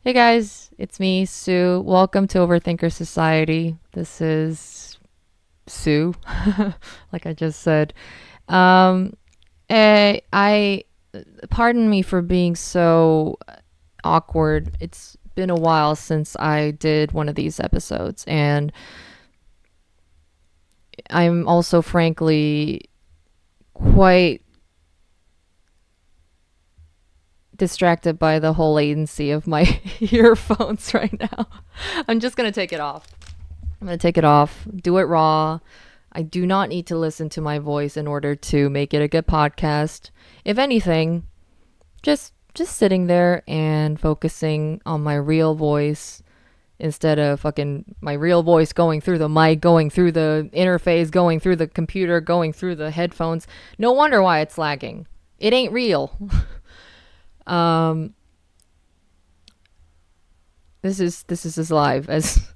Hey guys, it's me, Sue. Welcome to Overthinkers Society. This is Sue, like I just said. Um, I pardon me for being so awkward. It's been a while since I did one of these episodes, and I'm also frankly quite distracted by the whole latency of my earphones right now. I'm just gonna take it off. I'm going to take it off, do it raw. I do not need to listen to my voice in order to make it a good podcast. If anything, just sitting there and focusing on my real voice instead of fucking my real voice going through the mic, going through the interface, going through the computer, going through the headphones. No wonder why it's lagging. It ain't real. um this is as live as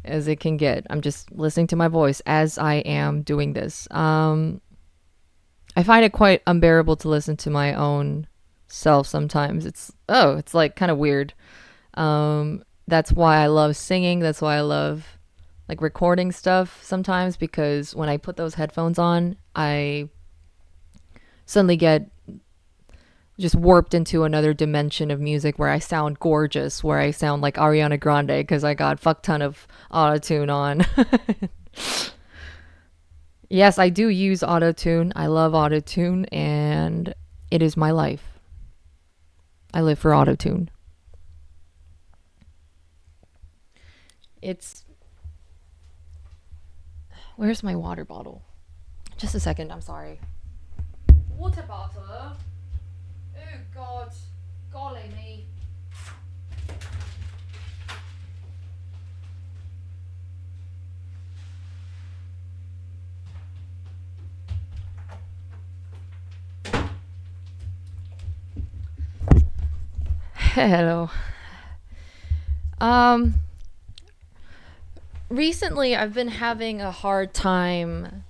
it can get. I'm just listening to my voice as I am doing this. I find it quite unbearable to listen to my own self sometimes. It's like kind of weird. That's why I love singing. That's why I love like recording stuff sometimes, because when I put those headphones on, I suddenly get just warped into another dimension of music where I sound gorgeous, where I sound like Ariana Grande because I got fuck ton of autotune on. Yes, I do use autotune. I love autotune and it is my life. I live for autotune. It's Where's my water bottle? Just a second, I'm sorry. Water bottle? Oh god. Golly me. Hello. Um, Recently I've been having a hard time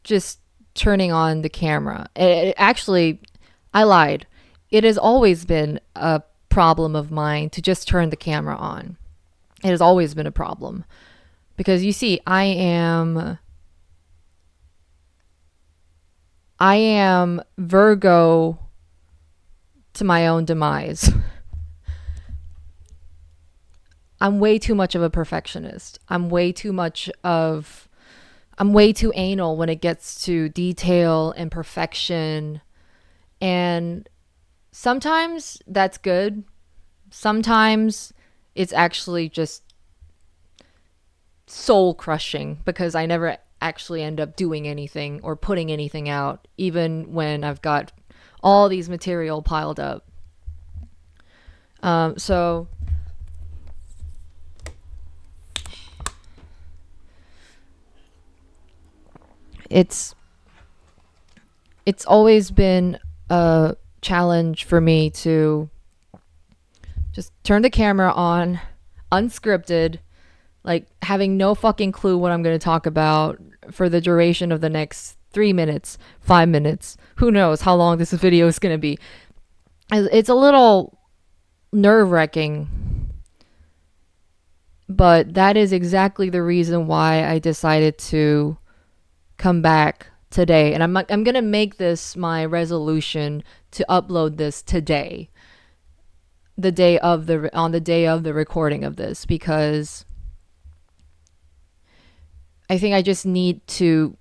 just turning on the camera. Actually, I lied. It has always been a problem of mine to just turn the camera on. It has always been a problem because you see, I am Virgo to my own demise. I'm way too much of a perfectionist. I'm way too anal when it gets to detail and perfection. And sometimes that's good. Sometimes it's actually just soul crushing because I never actually end up doing anything or putting anything out, even when I've got all these material piled up. So it's it's always been a challenge for me to just turn the camera on, unscripted, like having no fucking clue what I'm going to talk about for the duration of the next 3 minutes, 5 minutes. Who knows how long this video is going to be? It's a little nerve wracking, but that is exactly the reason why I decided to come back today. And I'm going to make this my resolution to upload this today, on the day of the recording of this, because I think I just need to.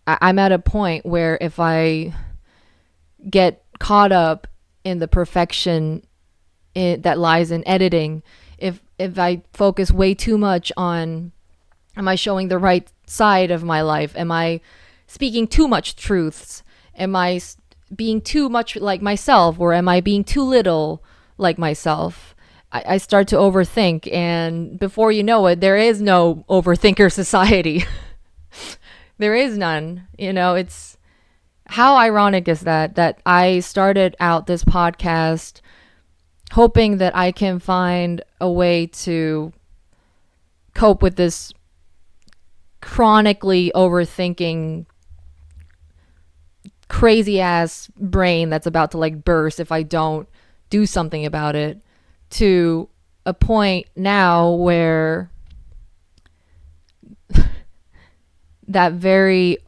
I'm at a point where if I get caught up in the perfection that lies in editing, if I focus way too much on, am I showing the right side of my life? Am I speaking too much truths? Am I being too much like myself, or am I being too little like myself? I start to overthink, and before you know it, there is no overthinker society. There is none. It's how ironic is that I started out this podcast hoping that I can find a way to cope with this chronically overthinking crazy ass brain that's about to like burst if I don't do something about it, to a point now where that very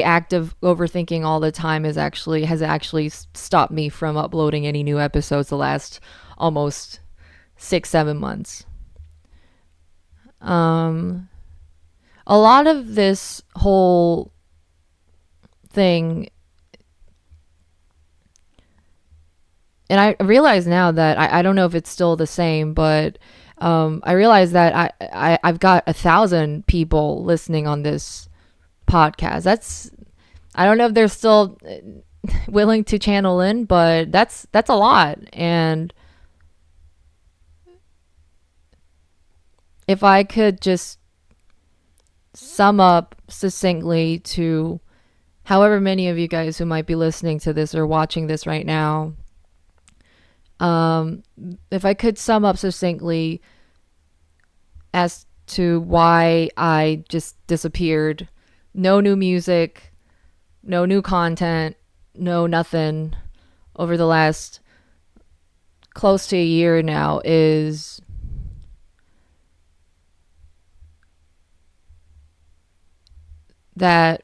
act of overthinking all the time has actually stopped me from uploading any new episodes the last almost 6-7 months. A lot of this whole thing, and I realize now that I don't know if it's still the same, but I realize that I've got 1,000 people listening on this podcast. I don't know if they're still willing to channel in, but that's a lot. And if I could just sum up succinctly to however many of you guys who might be listening to this or watching this right now, if I could sum up succinctly as to why I just disappeared, no new music, no new content, no nothing over the last close to a year now, is that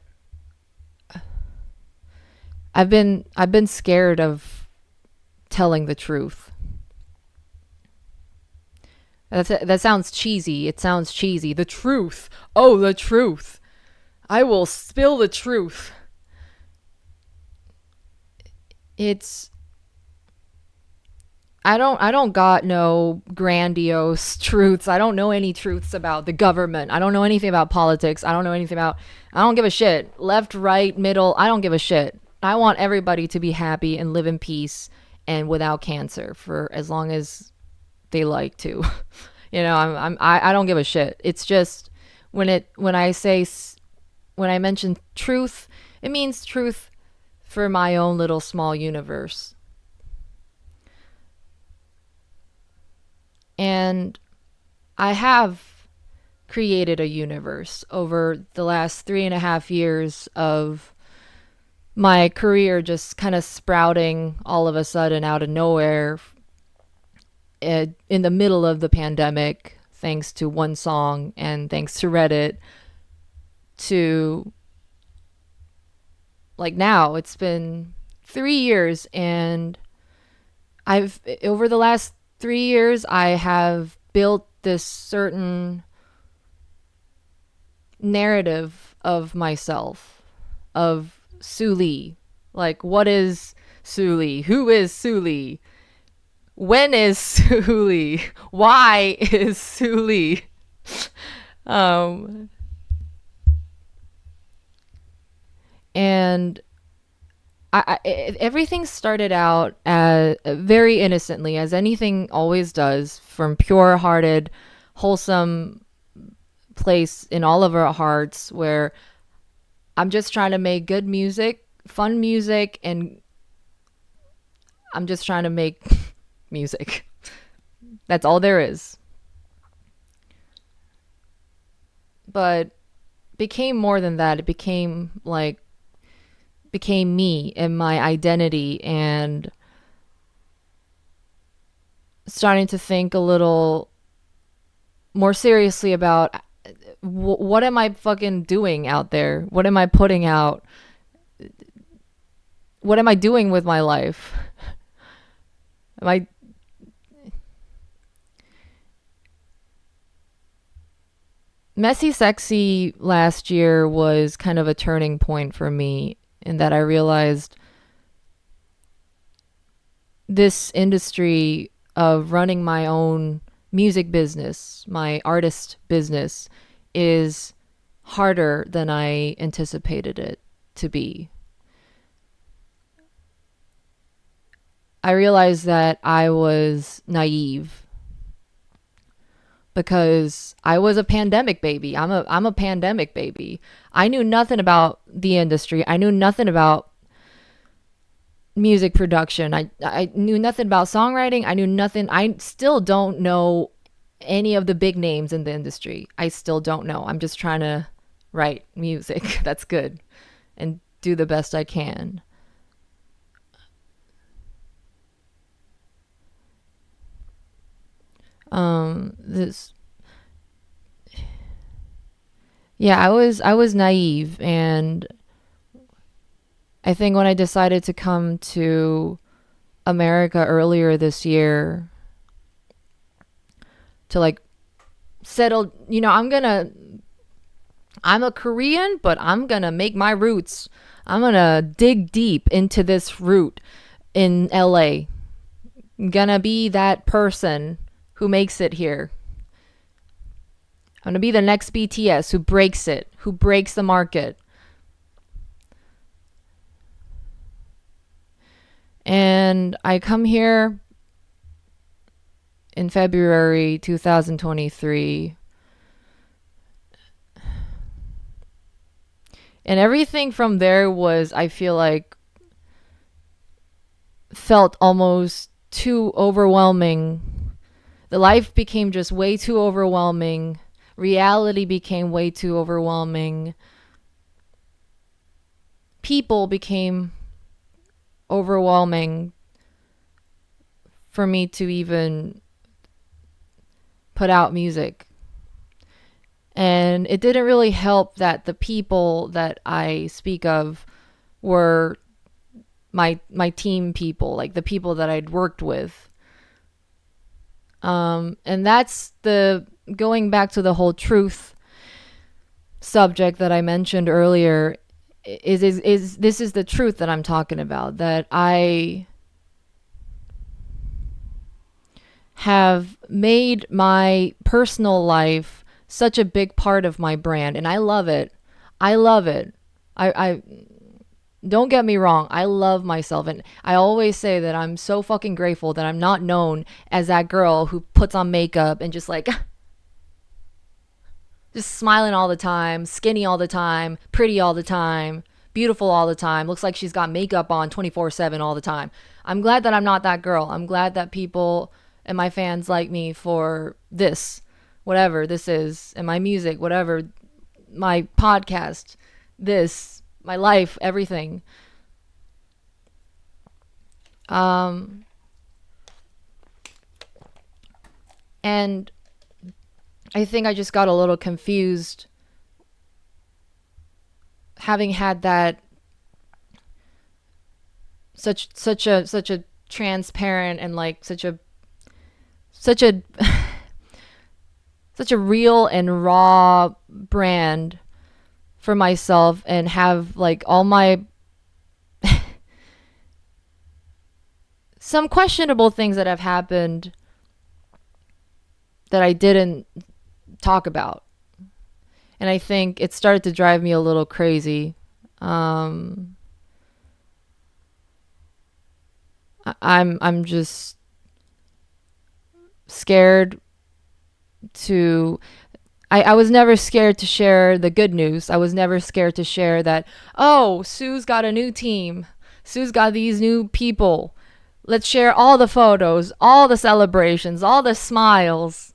I've been scared of telling the truth. That sounds cheesy. It sounds cheesy. The truth. Oh, the truth. I will spill the truth. I don't got no grandiose truths. I don't know any truths about the government. I don't know anything about politics. I don't give a shit. Left, right, middle. I don't give a shit. I want everybody to be happy and live in peace and without cancer for as long as they like to. I don't give a shit. It's just when I mention truth, it means truth for my own little small universe. And I have created a universe over the last 3.5 years of my career just kind of sprouting all of a sudden out of nowhere in the middle of the pandemic, thanks to one song and thanks to Reddit, to like now it's been 3 years, and over the last 3 years I have built this certain narrative of myself, of Sue Lee. Like, what is Sue Lee? Who is Sue Lee? When is Sue Lee? Why is Sue Lee? And everything started out very innocently, as anything always does, from pure-hearted, wholesome place in all of our hearts, where I'm just trying to make good music, fun music, and I'm just trying to make music. That's all there is. But became more than that. It became me and my identity, and starting to think a little more seriously about what am I fucking doing out there? What am I putting out? What am I doing with my life? Messy Sexy last year was kind of a turning point for me, in that I realized this industry of running my own music business, my artist business, is harder than I anticipated it to be. I realized that I was naive because I was a pandemic baby. I'm a pandemic baby. I knew nothing about the industry. I knew nothing about music production. I knew nothing about songwriting. I knew nothing. I still don't know any of the big names in the industry. I still don't know. I'm just trying to write music that's good and do the best I can. This Yeah, I was naive, and I think when I decided to come to America earlier this year to like settle, I'm a Korean, but I'm gonna make my roots. I'm gonna dig deep into this root in LA. I'm gonna be that person who makes it here. I'm gonna be the next BTS who breaks it, who breaks the market. And I come here in February 2023. And everything from there was, I feel like, felt almost too overwhelming. The life became just way too overwhelming. Reality became way too overwhelming. People became overwhelming for me to even put out music. And it didn't really help that the people that I speak of were my team people, like the people that I'd worked with. And that's the going back to the whole truth subject that I mentioned earlier. Is this is the truth that I'm talking about, that I have made my personal life such a big part of my brand, and I love it. I love it. I don't get me wrong, I love myself, and I always say that I'm so fucking grateful that I'm not known as that girl who puts on makeup and just like just smiling all the time, skinny all the time, pretty all the time, beautiful all the time, looks like she's got makeup on 24/7 all the time. I'm glad that I'm not that girl. I'm glad that people and my fans like me for this, whatever this is, and my music, whatever, my podcast, this, my life, everything. And I think I just got a little confused having had that such a transparent and like such a such a real and raw brand for myself, and have like all my some questionable things that have happened that I didn't talk about. And I think it started to drive me a little crazy. I'm just scared to I was never scared to share the good news. I was never scared to share that, oh, Sue's got a new team. Sue's got these new people. Let's share all the photos, all the celebrations, all the smiles.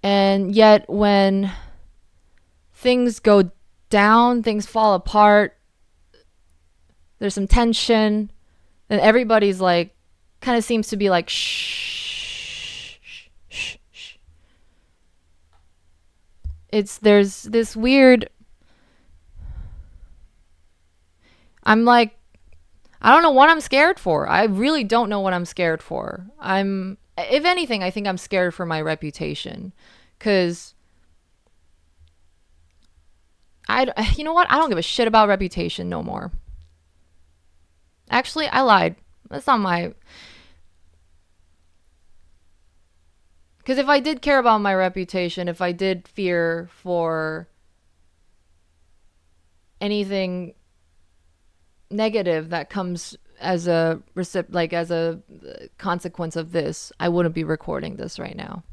And yet when things go down, things fall apart, there's some tension, and everybody's like, kind of seems to be like, shh, shh, shh, shh. There's this weird, I'm like, I don't know what I'm scared for. I really don't know what I'm scared for. If anything, I think I'm scared for my reputation. Because you know what? I don't give a shit about reputation no more. Actually, I lied. That's not my. Because if I did care about my reputation, if I did fear for anything negative that comes as a consequence of this, I wouldn't be recording this right now.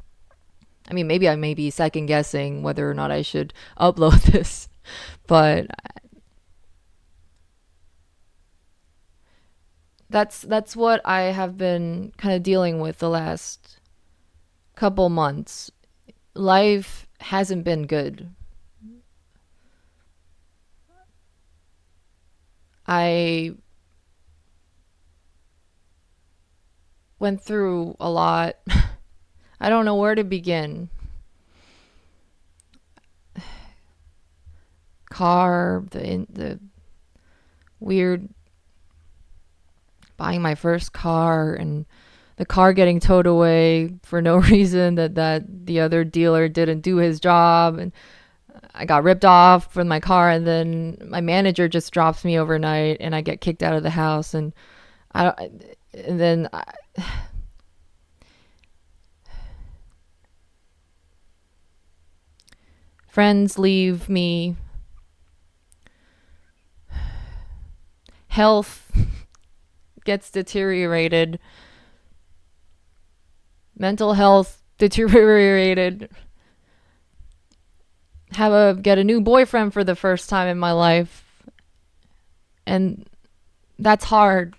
I mean, maybe I may be second guessing whether or not I should upload this, but that's what I have been kind of dealing with the last couple months. Life hasn't been good. I went through a lot. I don't know where to begin. Car, the weird buying my first car and the car getting towed away for no reason, that the other dealer didn't do his job, and I got ripped off with my car, and then my manager just drops me overnight and I get kicked out of the house, and I and then I, friends leave me, health gets deteriorated, mental health deteriorated, get a new boyfriend for the first time in my life, and that's hard.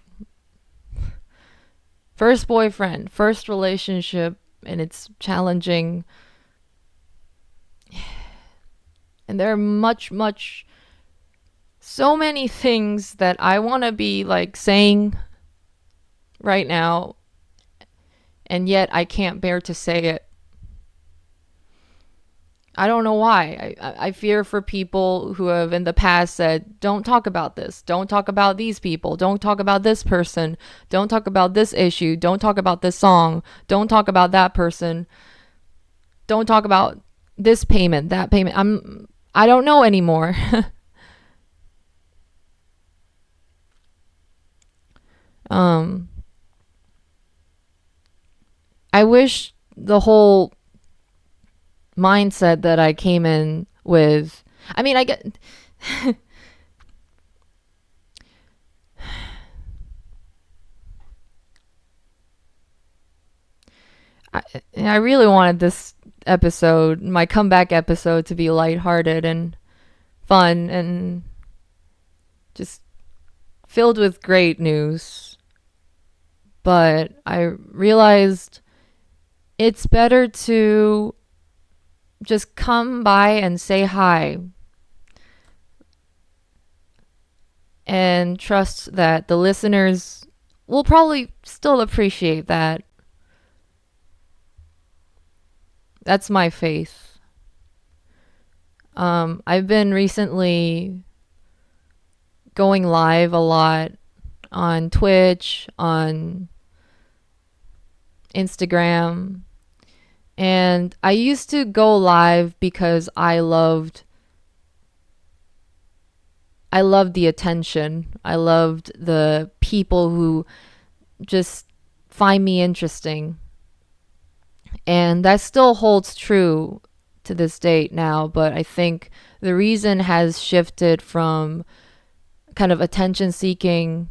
First boyfriend, first relationship, and it's challenging. And there are so many things that I want to be like saying right now, and yet I can't bear to say it. I don't know why. I fear for people who have in the past said, don't talk about this. Don't talk about these people. Don't talk about this person. Don't talk about this issue. Don't talk about this song. Don't talk about that person. Don't talk about this payment, that payment. I don't know anymore. I wish the whole mindset that I came in with. I mean, I get. I really wanted this episode, my comeback episode, to be lighthearted and fun and just filled with great news. But I realized it's better to just come by and say hi and trust that the listeners will probably still appreciate that. That's my faith. I've been recently going live a lot on Twitch, on Instagram, and I used to go live because I loved the attention. I loved the people who just find me interesting. And that still holds true to this date now, but I think the reason has shifted from kind of attention seeking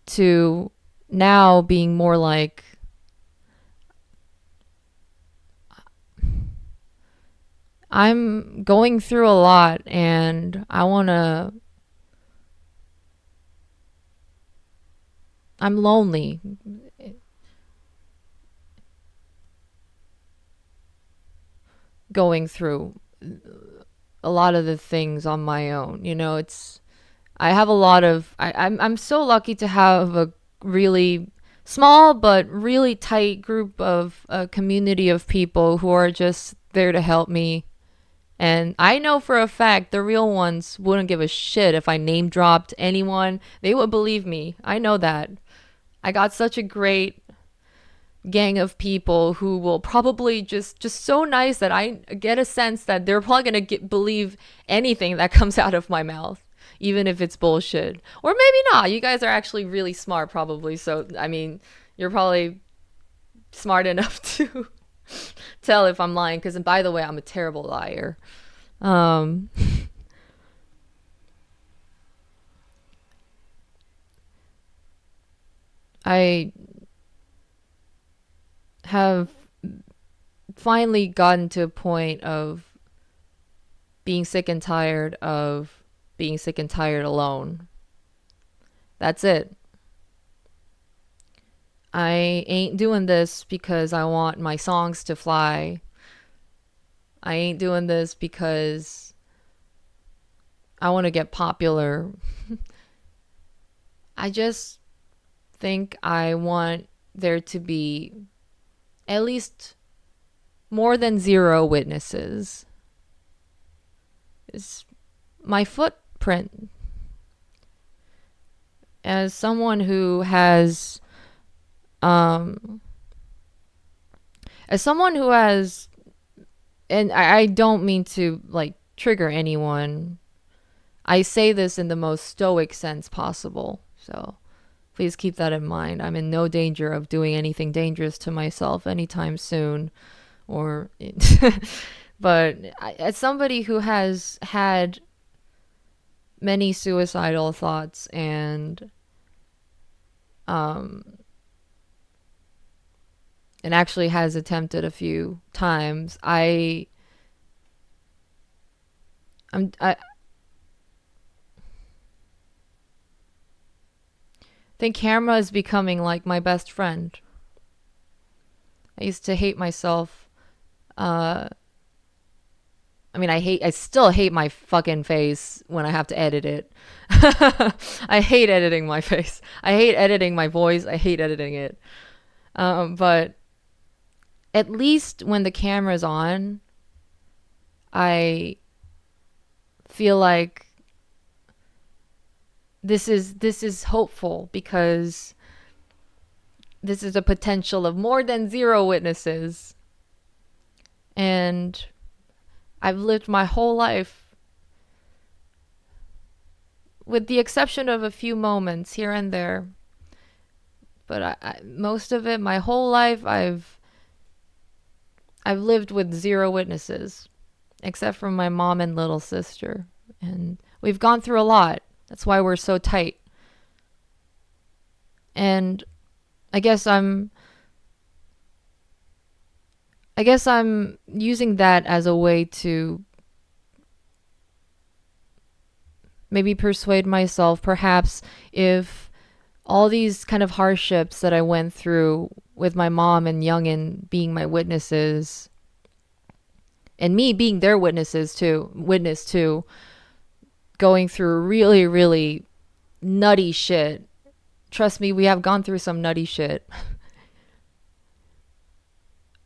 to now being more like I'm going through a lot and I'm lonely. Going through a lot of the things on my own. I have a lot of I'm so lucky to have a really small but really tight group of a community of people who are just there to help me. And I know for a fact the real ones wouldn't give a shit if I name dropped anyone. They would believe me. I know that. I got such a great gang of people who will probably just so nice that I get a sense that they're probably going to believe anything that comes out of my mouth, even if it's bullshit. Or maybe not. You guys are actually really smart probably. So, I mean, you're probably smart enough to tell if I'm lying, because by the way, I'm a terrible liar. I have finally gotten to a point of being sick and tired of being sick and tired alone. That's it. I ain't doing this because I want my songs to fly. I ain't doing this because I want to get popular. I just think I want there to be at least more than 0 witnesses. It's my footprint as someone who has um as someone who has, and I don't mean to like trigger anyone. I say this in the most stoic sense possible. So please keep that in mind. I'm in no danger of doing anything dangerous to myself anytime soon. Or, but as somebody who has had many suicidal thoughts um, and actually has attempted a few times, I think camera is becoming like my best friend. I used to hate myself. I mean, I still hate my fucking face when I have to edit it. I hate editing my face. I hate editing my voice. I hate editing it. But at least when the camera's on, I feel like this is hopeful, because this is a potential of more than 0 witnesses. And I've lived my whole life, with the exception of a few moments here and there, but most of it, my whole life, I've lived with 0 witnesses, except for my mom and little sister, and we've gone through a lot. That's why we're so tight. And I guess I'm using that as a way to maybe persuade myself, perhaps, if all these kind of hardships that I went through with my mom and Youngin being my witnesses, and me being their witness too, going through really, really nutty shit. Trust me, we have gone through some nutty shit.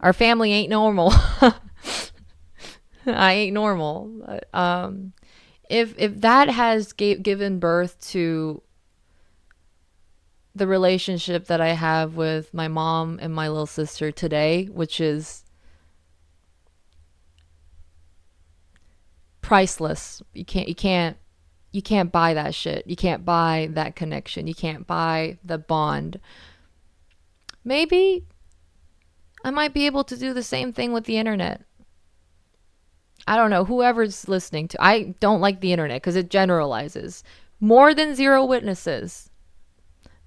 Our family ain't normal. I ain't normal. If that has given birth to the relationship that I have with my mom and my little sister today, which is priceless. You can't buy that shit. You can't buy that connection. You can't buy the bond. Maybe I might be able to do the same thing with the internet. I don't know, whoever's listening to. I don't like the internet because it generalizes. More than 0 witnesses.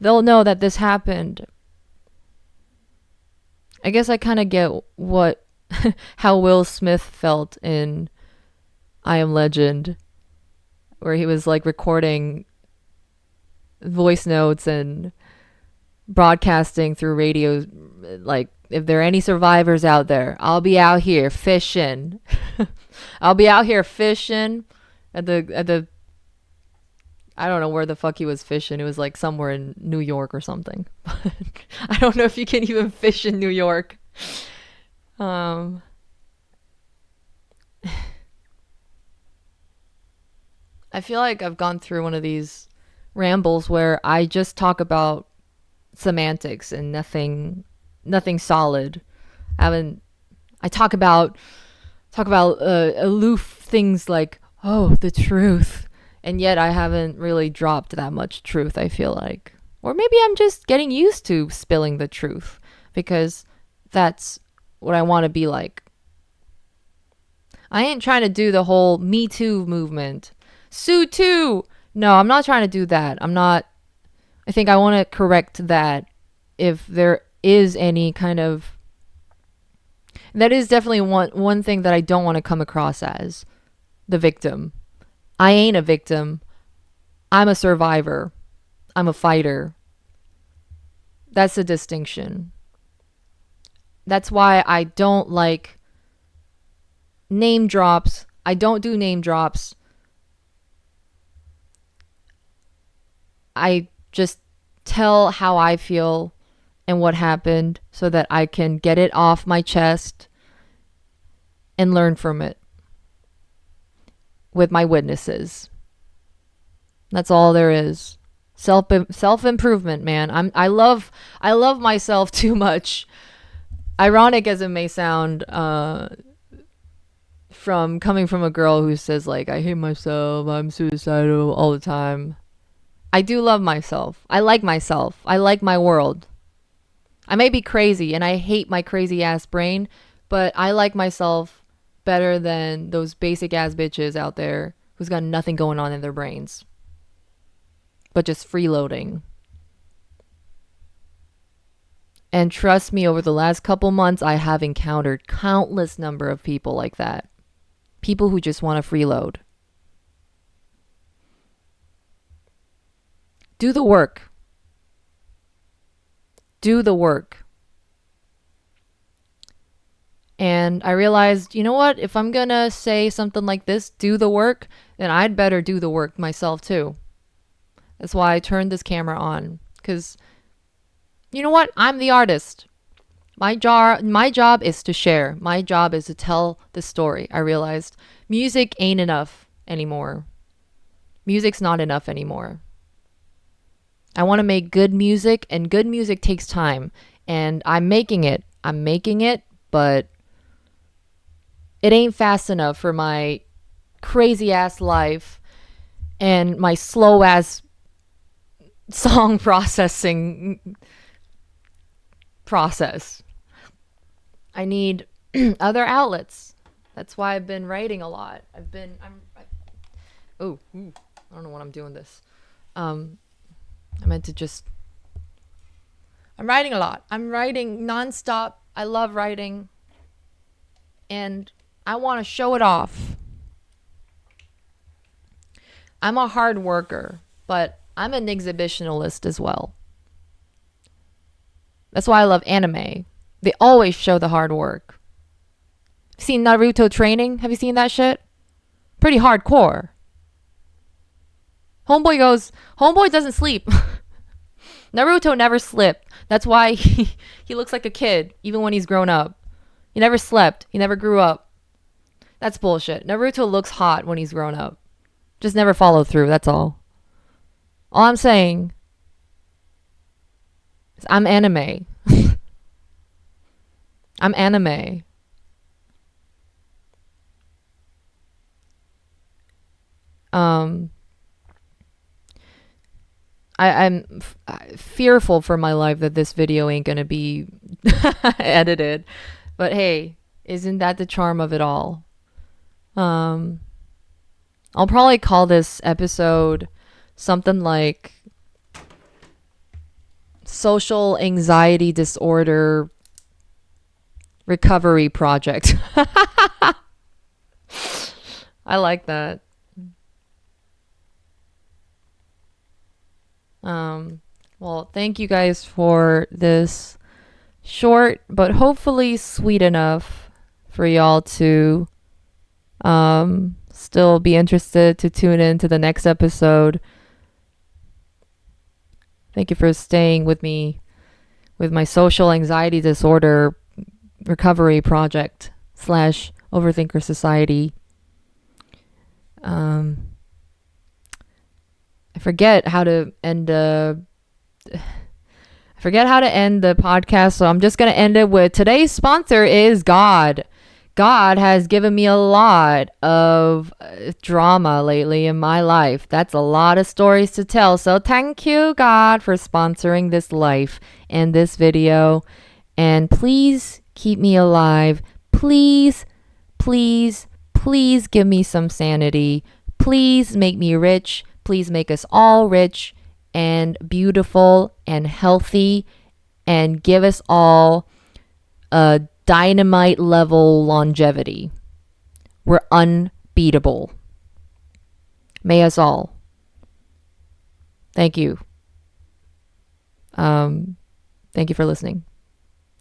They'll know that this happened. I guess I kind of get what how Will Smith felt in I Am Legend, where he was like recording voice notes and broadcasting through radio, like, if there are any survivors out there, I'll be out here fishing. I'll be out here fishing at the I don't know where the fuck he was fishing. It was like somewhere in New York or something. I don't know if you can even fish in New York. I feel like I've gone through one of these rambles where I just talk about semantics and nothing solid. I talk about aloof things like, oh, the truth, and yet I haven't really dropped that much truth, I feel like. Or maybe I'm just getting used to spilling the truth because that's what I want to be like. I ain't trying to do the whole Me Too movement. Sue too. No, I'm not trying to do that. I think I want to correct that if there is any kind of. That is definitely one thing that I don't want to come across as the victim. I ain't a victim. I'm a survivor. I'm a fighter. That's the distinction. That's why I don't like name drops. I don't do name drops. I just tell how I feel and what happened so that I can get it off my chest and learn from it with my witnesses. That's all there is. Self improvement, man. I love myself too much. Ironic as it may sound, from coming from a girl who says like I hate myself, I'm suicidal all the time. I do love myself. I like myself. I like my world. I may be crazy and I hate my crazy ass brain, but I like myself better than those basic ass bitches out there who's got nothing going on in their brains, but just freeloading. And trust me, over the last couple months, I have encountered countless number of people like that. People who just want to freeload. Do the work. Do the work. And I realized, you know what? If I'm going to say something like this, do the work, then I'd better do the work myself too. That's why I turned this camera on. Because, you know what? I'm the artist. My job is to share. My job is to tell the story. I realized music ain't enough anymore. Music's not enough anymore. I want to make good music, and good music takes time. And I'm making it. But it ain't fast enough for my crazy ass life and my slow ass song processing process. I need other outlets. That's why I've been writing a lot. I don't know when I'm doing this. I meant to just, I'm writing a lot. I'm writing nonstop. I love writing. And I want to show it off. I'm a hard worker, but I'm an exhibitionalist as well. That's why I love anime. They always show the hard work. Seen Naruto training? Have you seen that shit? Pretty hardcore. Homeboy doesn't sleep. Naruto never slept. That's why he looks like a kid, even when he's grown up. He never slept. He never grew up. That's bullshit. Naruto looks hot when he's grown up. Just never followed through, that's all. All I'm saying is I'm anime. I'm anime. I'm fearful for my life that this video ain't gonna be edited. But hey, isn't that the charm of it all? I'll probably call this episode something like Social Anxiety Disorder Recovery Project. I like that. Well, thank you guys for this short but hopefully sweet enough for y'all to still be interested to tune in to the next episode. Thank you for staying with me with my Social Anxiety Disorder Recovery Project / Overthinkers Society. I forget how to end the podcast, so I'm just going to end it with today's sponsor is God. God has given me a lot of drama lately in my life. That's a lot of stories to tell. So thank you, God, for sponsoring this life and this video. And please keep me alive. Please, please, please give me some sanity. Please make me rich. Please make us all rich and beautiful and healthy, and give us all a dynamite level longevity. We're unbeatable. May us all. Thank you. Thank you for listening.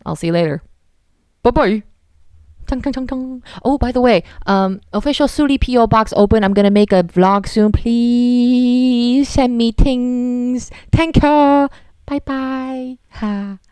I'll see you later. Bye-bye. Oh, by the way, official Suli PO box open. I'm gonna make a vlog soon. Please send me things. Thank you. Bye bye.